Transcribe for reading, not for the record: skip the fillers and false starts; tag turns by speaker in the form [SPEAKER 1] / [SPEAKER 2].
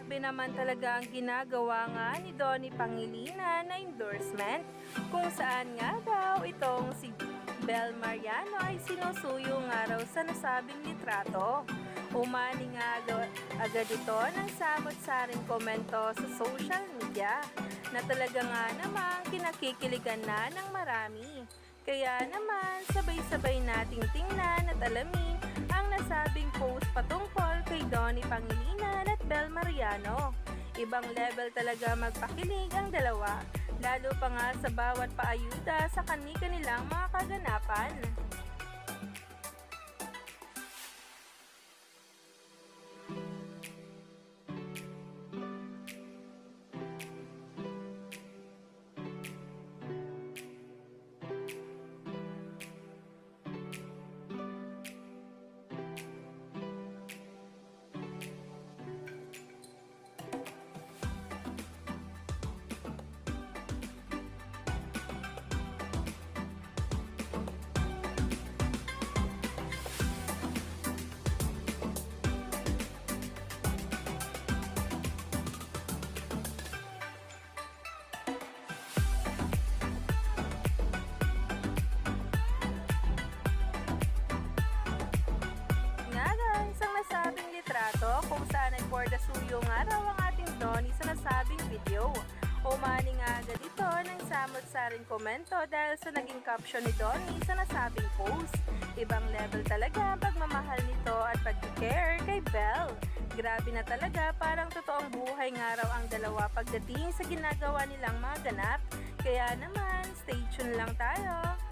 [SPEAKER 1] Grabe naman talaga ang ginagawa nga ni Donnie Pangilinan na endorsement kung saan nga daw itong si Bel Mariano ay sinusuyo nga raw sa nasabing litrato. Umani nga agad ito ng samot-saring komento sa social media na talaga nga namang kinakikiligan na ng marami. Kaya naman sabay-sabay nating tingnan at alamin ang nasabing post patungkol kay Donnie Pangilinan at Bel Mariano. Ibang level talaga magpakilig ang dalawa, lalo pa nga sa bawat paayuda sa kani-kanilang mga kaganapan. Nga guys, ang nasabing litrato kung saan ay for the suyo nga raw ang ating Donnie sa nasabing video. Umani nga agad ito ng samot-saring komento dahil sa naging caption ni Donnie sa nasabing post. Ibang level talaga ang pagmamahal nito at pag-care kay Bel. Grabe na talaga, parang totoong buhay nga raw ang dalawa pagdating sa ginagawa nilang mga ganap. Kaya naman, stay tuned lang tayo.